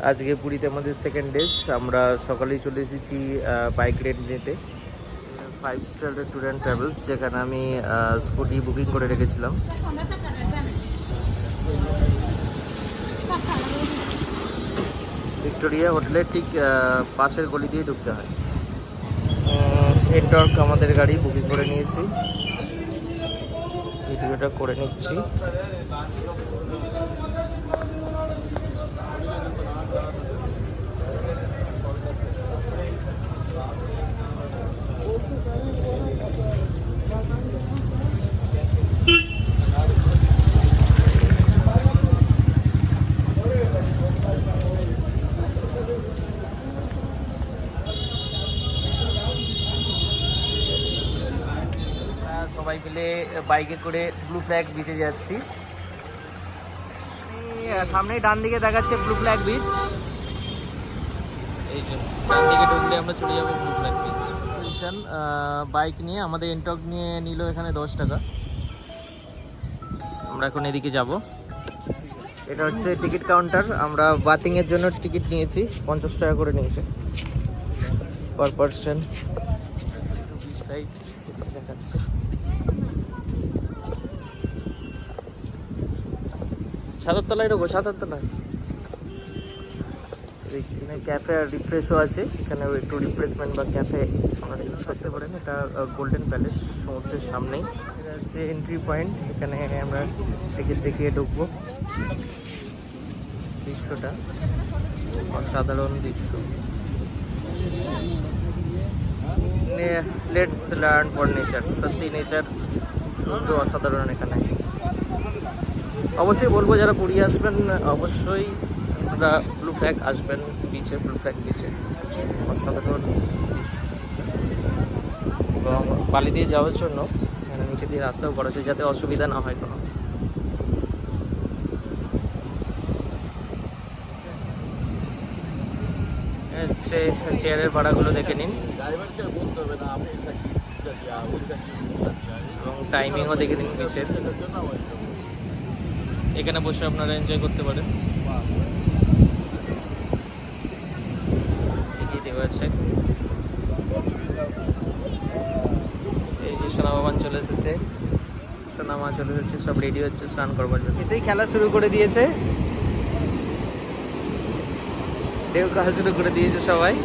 আজকে পুরীতে আমাদের সেকেন্ড ডে। আমরা সকালেই চলে এসেছি বাইক রেন্ট নিতে 5 স্টার ট্যুর অ্যান্ড ট্রাভেলস, যেখানে আমি স্কুটি বুকিং করে রেখেছিলাম। ভিক্টোরিয়া হোটেলের ঠিক পাশের গলি দিয়ে ঢুকতে হয়। এন্টর্ক আমাদের গাড়ি বুকিং করে নিয়েছি, ভিডিওটা করে নিচ্ছি। সবাই মিলে বাইকে করে ব্লু ফ্ল্যাগ বিচে যাচ্ছি। সামনেই ডান দিকে দেখাচ্ছে ব্লু ফ্ল্যাগ বিচ। এই যে ডান দিকে ঢুকলে আমরা চলে যাবো ব্লু ফ্ল্যাগ বিচ। বাইক নিয়ে আমাদের এন্টক নিয়ে নিল এখানে 10 টাকা। আমরা এখন এদিকে যাব। এটা হচ্ছে টিকিট কাউন্টার। আমরা বাথিংয়ের জন্য টিকিট নিয়েছি, 50 টাকা করে নিয়েছে পার পারসন। সাইড দেখাচ্ছে ছাদরতলায় ঢোকো, ছাদরতলায়। এখানে ক্যাফে আর রিফ্রেশও আছে, এখানে একটু রিফ্রেশমেন্ট বা ক্যাফে আপনারা ইউজ করতে পারেন। এটা গোল্ডেন প্যালেস সমুদ্রের সামনেই। এটা হচ্ছে এন্ট্রি পয়েন্ট, এখানে আমরা টিকিট দেখিয়ে ঢুকবো। দৃশ্যটা অসাধারণ দৃশ্য। Let's learn for nature. সত্যি নেচার সুন্দর, অসাধারণ এখানে। অবশ্যই বলবো যারা পুরী আসবেন অবশ্যই আপনারা ব্লু ফ্ল্যাগ আসবেন বিচে, ব্লু ফ্ল্যাগ বিচে অসাধারণ এবং বালি দিয়ে যাওয়ার জন্য এখানে নিচে দিয়ে রাস্তাও করা আছে, যাতে অসুবিধা না হয় কোনো। হচ্ছে চেয়ারের ভাড়াগুলো দেখে নিন এবং টাইমিংও দেখে নিন বিচের। এখানে বসে আপনারা এনজয় করতে পারেন। এগিয়ে দেওয়া আছে। এই যে সোনাবাবান চলে এসেছে, সোনামা চলে এসেছে, সব রেডি হচ্ছে স্নান করবার জন্য। এসেই খেলা শুরু করে দিয়েছে, ঢেউ খাওয়া শুরু করে দিয়েছে সবাই।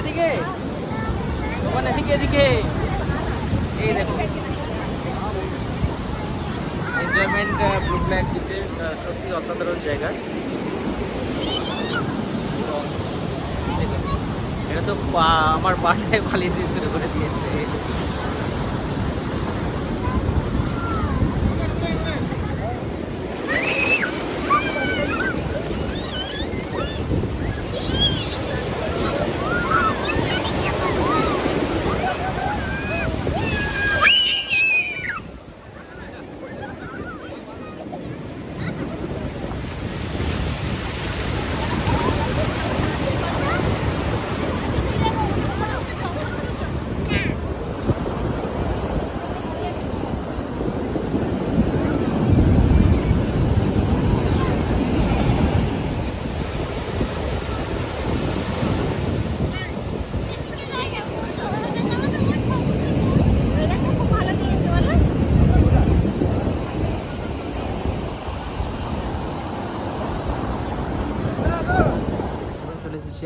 এদিকে ওখানে এদিকে এই দেখো এনজয়মেন্ট ব্লু ফ্ল্যাগ বিচে সত্যি অসাধারণ জায়গা। এটা তো আমার পাটায় পালিয়ে দিয়ে শুরু করে দিয়েছে।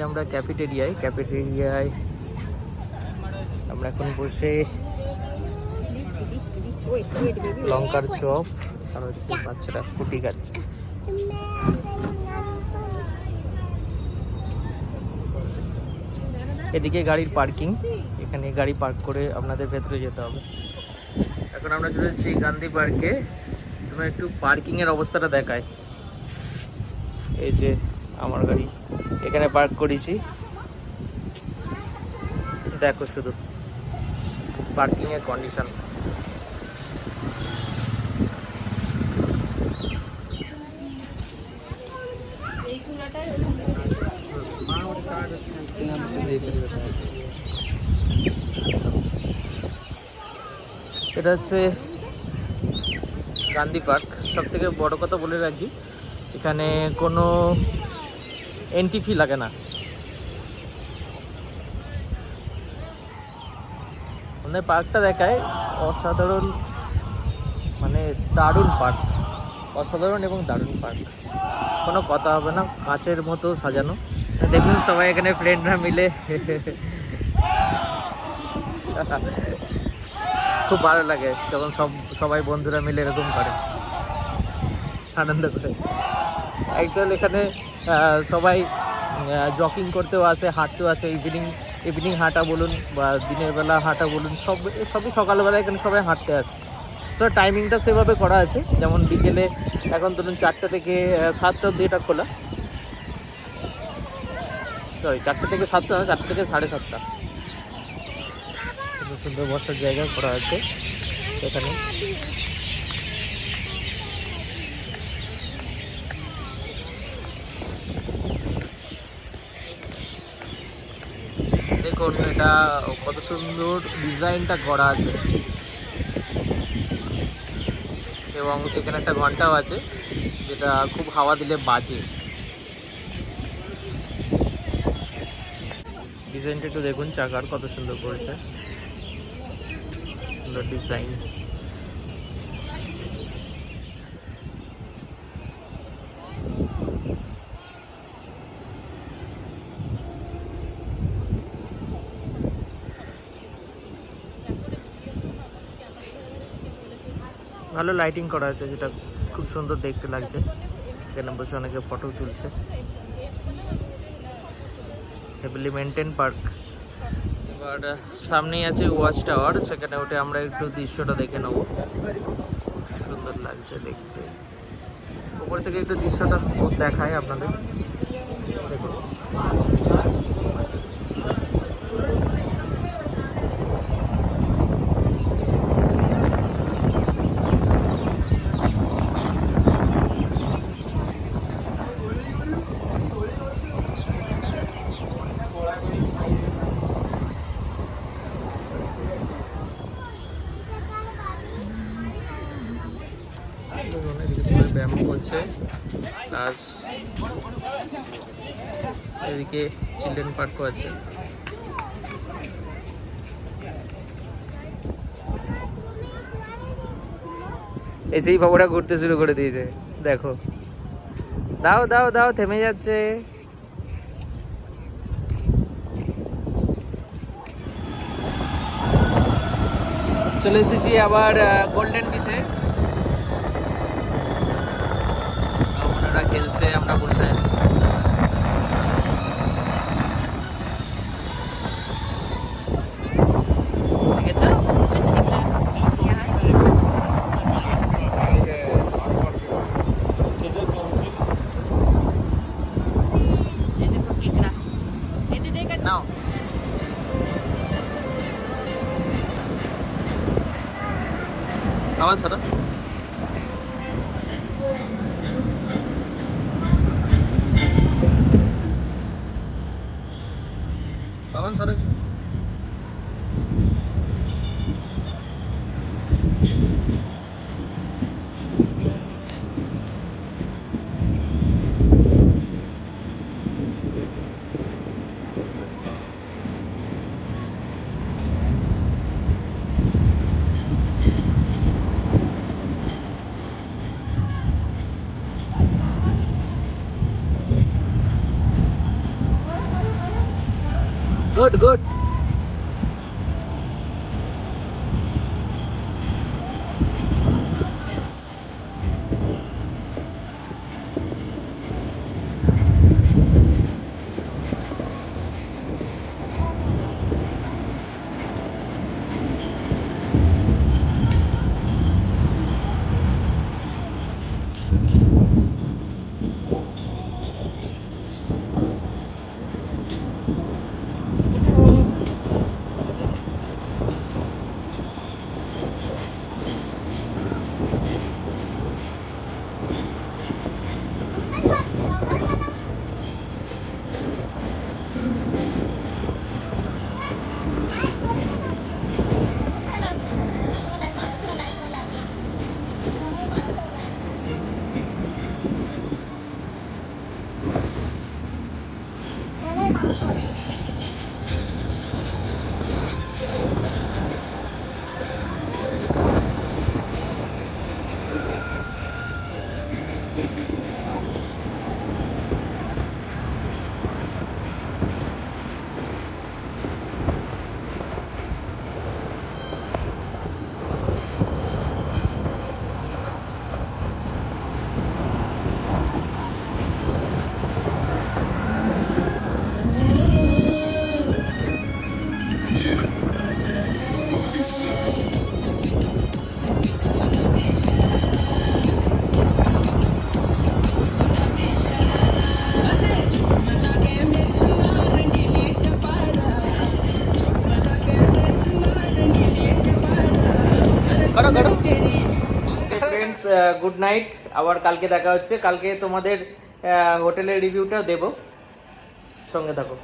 আমরা ক্যাফেটেরিয়ায় আমরা এখন বসে লঙ্কার চপ আর হচ্ছে বাচ্চারা ফুটি খাচ্ছে। এদিকে গাড়ির পার্কিং, এখানে গাড়ি পার্ক করে আপনাদের ভেতরে যেতে হবে। এখন আমরা চলে এসেছি গান্ধী পার্কে। তোমার একটু পার্কিং এর অবস্থাটা দেখায়। এই যে আমার গাড়ি এখানে পার্ক করেছি, দেখো শুধু পার্কিং এর কন্ডিশন। এটা হচ্ছে গান্ধী পার্ক। সব থেকে বড় কথা বলে রাখি, এখানে কোনো এন্ট্রি ফি লাগে না। মানে পার্কটা দেখায় অসাধারণ, মানে দারুণ পার্ক, অসাধারণ এবং দারুণ পার্ক, কোনো কথা হবে না। কাঁচের মতো সাজানো, দেখুন সবাই এখানে ফ্রেন্ডরা মিলে খুব ভালো লাগে যখন সবাই বন্ধুরা মিলে এরকম করে, আনন্দ করে। অ্যাকচুয়ালি এখানে সবাই জগিং করতেও আসে, হাঁটতেও আসে। ইভিনিং হাঁটা বলুন বা দিনের বেলা হাঁটা বলুন, সবই সকালবেলা এখানে সবাই হাঁটতে আসে। সো টাইমিংটা সেভাবে করা আছে, যেমন বিকেলে এখন ধরুন 4টা থেকে 7টা অবধি এটা খোলা। সরি, 4টা থেকে 7টা, 4টা থেকে 7:30। সুন্দর সুন্দর বসার জায়গা করা আছে এখানে। দেখুন এটা কত সুন্দর ডিজাইনটা করা আছে, এবং এখানে একটা ঘন্টাও আছে যেটা খুব হাওয়া দিলে বাজে। ডিজাইনটা একটু দেখুন, চাকার কত সুন্দর করেছে, সুন্দর ডিজাইন। ভালো লাইটিং করা আছে, যেটা খুব সুন্দর দেখতে লাগছে। এখানে বসে অনেকে ফটো তুলছে। Heavily maintain park. এবার সামনেই আছে ওয়াচ টাওয়ার, সেখানে উঠে আমরা একটু দৃশ্যটা দেখে নেবো। সুন্দর লাগছে দেখতে, উপর থেকে একটু দৃশ্যটা দেখায় আপনাদের, দেখুন। ব্যায়াম করছে, প্লাস এদিকে চিলড্রেন পার্কও আছে। এসেই বাবুরা ঘুরতে শুরু করে দিয়েছে, দেখো। দাও দাও দাও, থেমে যাচ্ছে। চলে এসেছি আবার গোল্ডেন বিচে। আপনারা খেলছে, আমরা বসে আছি। ঠিক আছে, নাও। আবার ছাড়া পাবন সরে। Good good. Friends, good night. আবার কালকে দেখা হচ্ছে। কালকে তোমাদের হোটেলের রিভিউটা দেবো, সঙ্গে থাকো।